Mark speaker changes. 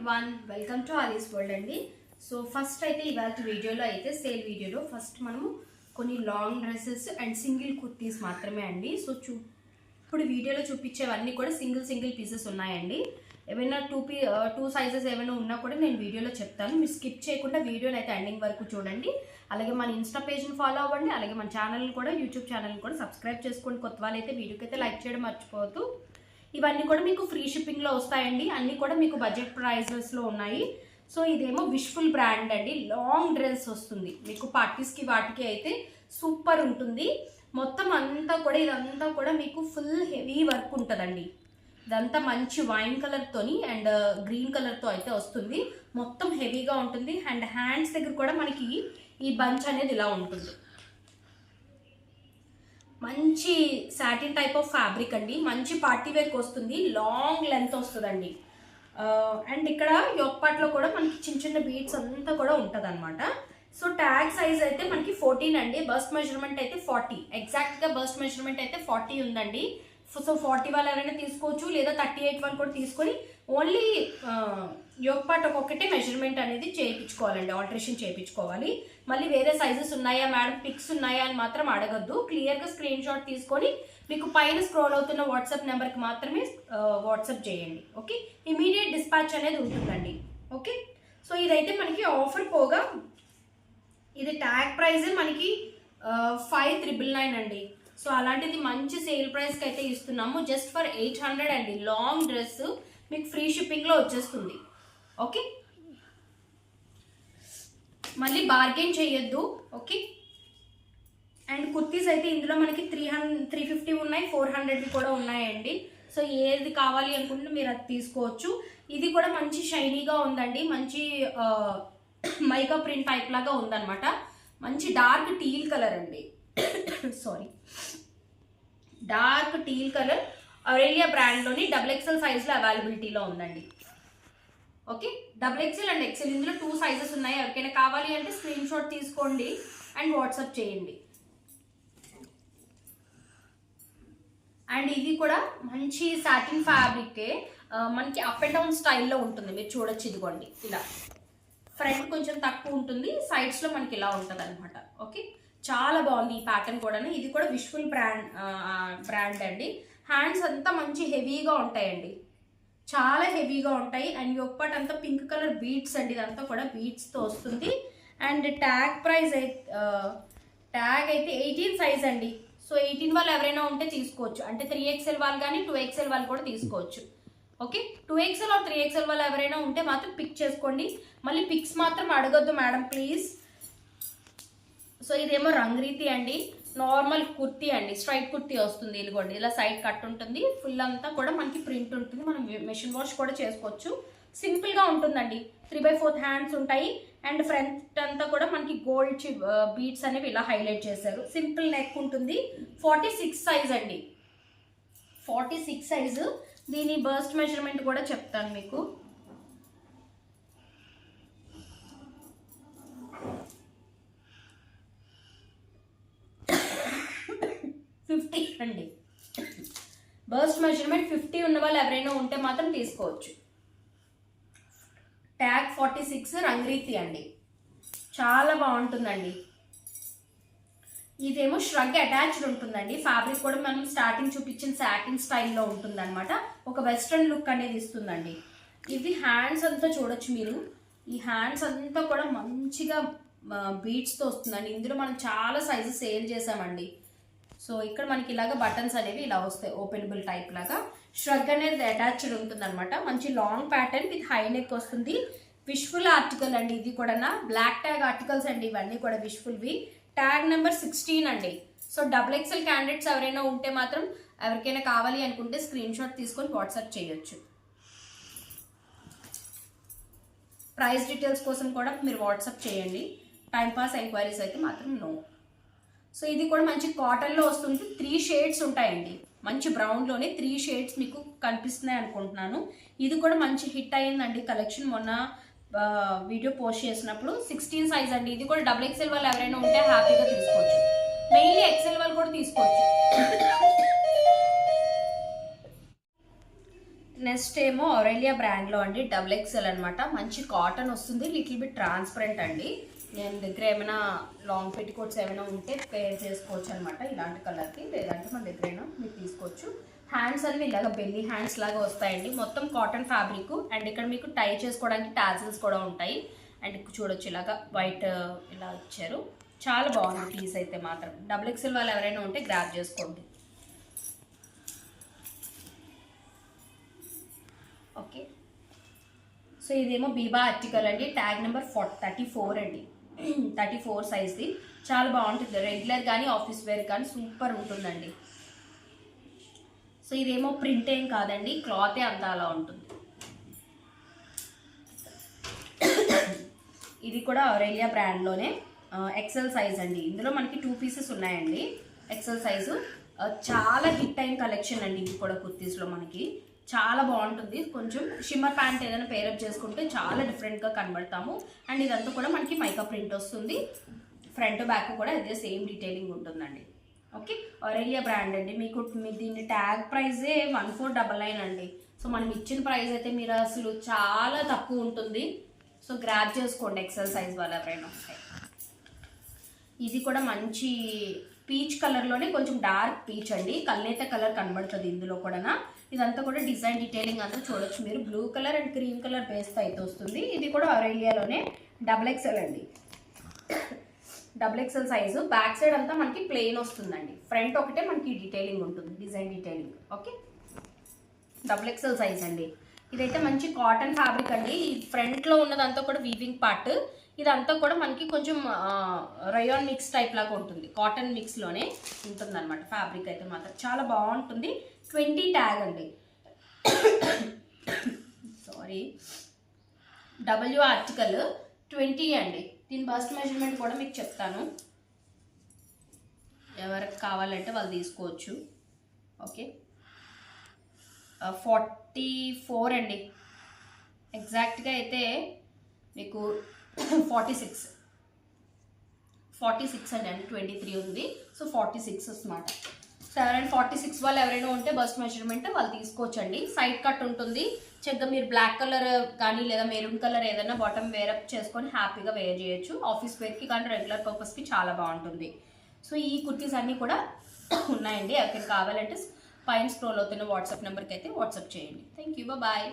Speaker 1: Everyone, welcome to Alice world అండి. So first అయితే ఇవాళ వీడియోలో అయితే సేల్ వీడియోలో ఫస్ట్ మనము కొన్ని long dresses and single kurtis మాత్రమే అండి. సో ఇప్పుడు వీడియోలో చూపించేవన్నీ కూడా సింగిల్ పీసెస్ ఉన్నాయండి. ఏమైనా టూ సైజెస్ ఏమైనా ఉన్నా కూడా నేను వీడియోలో చెప్తాను. మీరు స్కిప్ చేయకుండా వీడియోని అయితే ఎండింగ్ వరకు చూడండి. అలాగే మన ఇన్స్టా పేజ్ని ఫాలో అవ్వండి. అలాగే మన ఛానల్ కూడా యూట్యూబ్ ఛానల్ కూడా సబ్స్క్రైబ్ చేసుకోండి. కొత్త వాళ్ళైతే వీడియోకి అయితే లైక్ చేయడం మర్చిపోవద్దు. ఇవన్నీ కూడా మీకు ఫ్రీ షిప్పింగ్లో వస్తాయండి. అన్నీ కూడా మీకు బడ్జెట్ ప్రైజెస్లో ఉన్నాయి. సో ఇదేమో విష్ఫుల్ బ్రాండ్ అండి. లాంగ్ డ్రెస్ వస్తుంది మీకు పార్టీస్కి వాటికి అయితే సూపర్ ఉంటుంది. మొత్తం అంతా కూడా ఇదంతా కూడా మీకు ఫుల్ హెవీ వర్క్ ఉంటుందండి. ఇదంతా మంచి వైన్ కలర్తోని అండ్ గ్రీన్ కలర్తో అయితే వస్తుంది. మొత్తం హెవీగా ఉంటుంది. అండ్ హ్యాండ్స్ దగ్గర కూడా మనకి ఈ బంచ్ అనేది ఇలా ఉంటుంది. మంచి సాటిన్ టైప్ ఆఫ్ ఫ్యాబ్రిక్ అండి. మంచి పార్టీ వేర్కి వస్తుంది. లాంగ్ లెంత్ వస్తుందండి. అండ్ ఇక్కడ యోక్ కూడా మనకి చిన్న బీడ్స్ అంతా కూడా ఉంటుంది అనమాట. సో ట్యాగ్ సైజ్ అయితే మనకి 14 అండి. బస్ట్ మెజర్మెంట్ అయితే 40. ఎగ్జాక్ట్గా బస్ట్ మెజర్మెంట్ అయితే 40 ఉందండి. సో 40 వాళ్ళు ఎవరైనా తీసుకోవచ్చు, లేదా 38 వాళ్ళు కూడా తీసుకొని ఓన్లీ యోక్ పార్ట్ ఒక్కొక్కటే మెజర్మెంట్ అనేది చేయించుకోవాలండి. ఆల్టరేషన్ చేయించుకోవాలి. మళ్ళీ వేరే సైజెస్ ఉన్నాయా మేడం, పిక్స్ ఉన్నాయా అని మాత్రం అడగద్దు. క్లియర్గా స్క్రీన్ షాట్ తీసుకొని మీకు పైన స్క్రోల్ అవుతున్న వాట్సాప్ నెంబర్కి మాత్రమే వాట్సాప్ చేయండి. ఓకే, ఇమీడియట్ డిస్పాచ్ అనేది ఉంటుందండి. ఓకే, సో ఇదైతే మనకి ఆఫర్ పోగా ఇది ట్యాగ్ ప్రైస్ మనకి 5,999 అండి. సో అలాంటిది మంచి సేల్ ప్రైస్కి అయితే ఇస్తున్నాము. జస్ట్ ఫర్ 800 అండి. లాంగ్ డ్రెస్ మీకు ఫ్రీ షిప్పింగ్లో వచ్చేస్తుంది. ఓకే, మళ్ళీ బార్గెన్ చేయొద్దు. ఓకే, అండ్ కుర్తీస్ అయితే ఇందులో మనకి 350 ఉన్నాయి, 400 కూడా ఉన్నాయండి. సో ఏది కావాలి అనుకుంటే మీరు అది తీసుకోవచ్చు. ఇది కూడా మంచి షైనీగా ఉందండి. మంచి మైకా ప్రింట్ టైప్ లాగా ఉందన్నమాట. మంచి డార్క్ టీల్ కలర్ అండి. Sorry, dark teal colour Aurelia బ్రాండ్లోని XXL సైజ్లో అవైలబిలిటీలో ఉందండి. ఓకే, XXL అండ్ XL ఇందులో 2 సైజెస్ ఉన్నాయి. ఎవరికైనా కావాలి అంటే స్క్రీన్ షాట్ తీసుకోండి అండ్ వాట్సాప్ చేయండి. అండ్ ఇది కూడా మంచి సాటిన్ ఫ్యాబ్రికే. మనకి అప్ అండ్ డౌన్ స్టైల్లో ఉంటుంది. మీరు చూడొచ్చు, ఇదిగోండి ఇలా ఫ్రంట్ కొంచెం తక్కువ ఉంటుంది, సైడ్స్లో మనకి ఇలా ఉంటుంది అనమాట. ఓకే, చాలా బాగుంది ఈ ప్యాటర్న్ కూడా. ఇది కూడా విష్ఫుల్ బ్రాండ్ అండి. హ్యాండ్స్ అంతా మంచి హెవీగా ఉంటాయండి, చాలా హెవీగా ఉంటాయి. అండ్ యోక్ పార్ట్ అంతా పింక్ కలర్ బీడ్స్ అండి. ఇదంతా కూడా బీడ్స్తో వస్తుంది. అండ్ ట్యాగ్ అయితే 18 సైజ్ అండి. సో 18 వాళ్ళు ఎవరైనా ఉంటే తీసుకోవచ్చు. అంటే 3XL వాళ్ళు కానీ 2XL వాళ్ళు కూడా తీసుకోవచ్చు. ఓకే, 2XL ఆర్ 3XL వాళ్ళు ఎవరైనా ఉంటే మాత్రం పిక్ చేసుకోండి. మళ్ళీ పిక్స్ మాత్రం అడగొద్దు మేడం ప్లీజ్. సో ఇదేమో రంగ్రీతి అండి. నార్మల్ కుర్తీ అండి, స్ట్రైట్ కుర్తీ వస్తుంది. ఇదిగోండి ఇలా సైడ్ కట్ ఉంటుంది. ఫుల్ అంతా కూడా మనకి ప్రింట్ ఉంటుంది. మనం మెషిన్ వాష్ కూడా చేసుకోవచ్చు. సింపుల్గా ఉంటుందండి. 3/4 హ్యాండ్స్ ఉంటాయి. అండ్ ఫ్రంట్ అంతా కూడా మనకి గోల్డ్ బీడ్స్ అనేవి ఇలా హైలైట్ చేశారు. సింపుల్ నెక్ ఉంటుంది. 46 సైజ్ అండి. 46 సైజు. దీని బస్ట్ మెజర్మెంట్ కూడా చెప్తాను మీకు. అండి బస్ట్ మెజర్మెంట్ 50 ఉన్న వాళ్ళు ఎవరైనా ఉంటే మాత్రం తీసుకోవచ్చు. ట్యాగ్ 46 రంగ్రీతి అండి. చాలా బాగుంటుందండి. ఇదేమో ష్రగ్ అటాచ్డ్ ఉంటుందండి. ఫ్యాబ్రిక్ కూడా మనం స్టార్టింగ్ చూపించిన సాటిన్ స్టైల్లో ఉంటుంది అనమాట. ఒక వెస్ట్రన్ లుక్ అనేది ఇస్తుందండి. ఇది హ్యాండ్స్ అంతా చూడొచ్చు మీరు. ఈ హ్యాండ్స్ అంతా కూడా మంచిగా బీడ్స్తో వస్తుందండి. ఇందులో మనం చాలా సైజెస్ సేల్ చేసామండి. సో ఇక్కడ మనకి ఇలాగ బటన్స్ అనేవి ఇలా వస్తాయి, ఓపెనబుల్ టైప్ లాగా. ష్రగ్ అనేది అటాచ్డ్ ఉంటుంది అనమాట. మంచి long pattern with high neck వస్తుంది. విష్ఫుల్ ఆర్టికల్ అండి. ఇది కూడా బ్లాక్ ట్యాగ్ ఆర్టికల్స్ అండి. ఇవన్నీ కూడా విష్ఫుల్వి. ట్యాగ్ నెంబర్ 16 అండి. సో XXL క్యాండిడేట్స్ ఎవరైనా ఉంటే మాత్రం ఎవరికైనా కావాలి అనుకుంటే స్క్రీన్ షాట్ తీసుకొని వాట్సాప్ చేయొచ్చు. ప్రైస్ డీటెయిల్స్ కోసం కూడా మీరు వాట్సాప్ చేయండి. టైంపాస్ ఎంక్వైరీస్ అయితే మాత్రం నో. సో ఇది కూడా మంచి కాటన్లో వస్తుంది. 3 షేడ్స్ ఉంటాయండి. మంచి బ్రౌన్లోనే 3 షేడ్స్ మీకు కనిపిస్తున్నాయి అనుకుంటున్నాను. ఇది కూడా మంచి హిట్ అయ్యిందండి కలెక్షన్. మొన్న వీడియో పోస్ట్ చేసినప్పుడు 16 సైజ్ అండి. ఇది కూడా XXL వాళ్ళు ఎవరైనా ఉంటే హ్యాపీగా తీసుకోవచ్చు. మెయిన్లీ XL వాళ్ళు కూడా తీసుకోవచ్చు. నెక్స్ట్ ఏమో ఆరెలియా బ్రాండ్లో అండి, XXL అనమాట. మంచి కాటన్ వస్తుంది, లిటిల్ బిట్ ట్రాన్స్పరెంట్ అండి. నేను దగ్గర ఏమైనా లాంగ్ పెట్టికోట్స్ ఏమైనా ఉంటే పేర్ చేసుకోవచ్చు అనమాట ఇలాంటి కలర్కి, లేదంటే మన దగ్గరైనా మీరు తీసుకోవచ్చు. హ్యాండ్స్ అనేవి ఇలాగ బెల్లీ హ్యాండ్స్ లాగా వస్తాయండి. మొత్తం కాటన్ ఫ్యాబ్రిక్, అండ్ ఇక్కడ మీకు టై చేసుకోవడానికి టాజిల్స్ కూడా ఉంటాయి. అండ్ చూడొచ్చు ఇలాగా వైట్ ఇలా ఇచ్చారు. చాలా బాగుంది పీస్ అయితే మాత్రం. XXL వాళ్ళు ఎవరైనా ఉంటే గ్రాబ్ చేసుకోండి. ఓకే, సో ఇదేమో బీబా ఆర్టికల్ అండి, ట్యాగ్ నెంబర్ 34 అండి. 34 సైజ్ది. చాలా బాగుంటుంది, రెగ్యులర్ కానీ ఆఫీస్ వేర్ కానీ సూపర్ ఉంటుందండి. సో ఇదేమో ప్రింట్ ఏం కాదండి, క్లాతే అంతా అలా ఉంటుంది. ఇది కూడా ఆరెలియా బ్రాండ్లోనే XL సైజ్ అండి. ఇందులో మనకి 2 పీసెస్ ఉన్నాయండి. XL సైజు చాలా హిట్ అయిన కలెక్షన్ అండి. ఇది కూడా కుర్తీస్లో మనకి చాలా బాగుంటుంది. కొంచెం షిమ్మర్ ప్యాంట్ ఏదైనా పేరప్ చేసుకుంటే చాలా డిఫరెంట్గా కనబడతాము. అండ్ ఇదంతా కూడా మనకి మైకా ప్రింట్ వస్తుంది. ఫ్రంట్ బ్యాక్ కూడా ఇదే సేమ్ డీటెయిలింగ్ ఉంటుందండి. ఓకే, ఆరెలియా బ్రాండ్ అండి. మీకు దీని ట్యాగ్ ప్రైజే 1499 అండి. సో మనం ఇచ్చిన ప్రైస్ అయితే మీరు అసలు చాలా తక్కువ ఉంటుంది. సో గ్రాబ్ చేసుకోండి XL సైజ్ వాళ్ళు ఎవరైనా వస్తాయి. ఇది కూడా మంచి పీచ్ కలర్లోనే కొంచెం డార్క్ పీచ్ అండి, కల్నేత కలర్ కనబడుతుంది ఇందులో కూడా. ఇదంతా కూడా డిజైన్ డీటెయిలింగ్ అంతా చూడొచ్చు మీరు. Blue colour and cream colour బేస్తో అయితే వస్తుంది. ఇది కూడా ఆరెలియాలోనే XXL అండి. XXL size. బ్యాక్ సైడ్ అంతా మనకి ప్లెయిన్ వస్తుందండి, ఫ్రంట్ ఒకటే మనకి డీటెయిలింగ్ ఉంటుంది, design detailing. Okay, XXL size అండి. ఇదైతే మంచి కాటన్ ఫ్యాబ్రిక్ అండి. ఈ ఫ్రంట్లో ఉన్నదంతా కూడా వీవింగ్ పార్ట్, ఇదంతా కూడా మనకి కొంచెం రయాన్ మిక్స్ టైప్ లాగా ఉంటుంది, కాటన్ మిక్స్లోనే ఉంటుంది అనమాట. ఫ్యాబ్రిక్ అయితే మాత్రం చాలా బాగుంటుంది. 20 ట్యాగ్ అండి. సారీ, ఆర్టికల్ 20 అండి. దీని బస్ట్ మెజర్మెంట్ కూడా మీకు చెప్తాను, ఎవరికి కావాలంటే వాళ్ళు తీసుకోవచ్చు. ఓకే, 44 అండి. ఎగ్జాక్ట్గా అయితే మీకు 46 అండి. 23 ఉంది, సో 46 అన్నమాట. 46 వాళ్ళు ఎవరైనా ఉంటే బస్ట్ మెజర్మెంట్ వాళ్ళు తీసుకోవచ్చండి. సైడ్ కట్ ఉంటుంది. చక్కగా మీరు బ్లాక్ కలర్ కానీ లేదా మెరూన్ కలర్ ఏదైనా బాటమ్ వేరప్ చేసుకొని హ్యాపీగా వేర్ చేయొచ్చు. ఆఫీస్ వేర్కి కానీ రెగ్యులర్ పర్పస్కి చాలా బాగుంటుంది. సో ఈ కుర్తీస్ అన్నీ కూడా ఉన్నాయండి. ఎవరికి కావాలంటే పైన స్క్రోల్ అవుతున్న వాట్సాప్ నెంబర్కి అయితే వాట్సాప్ చేయండి. Thank you, bye.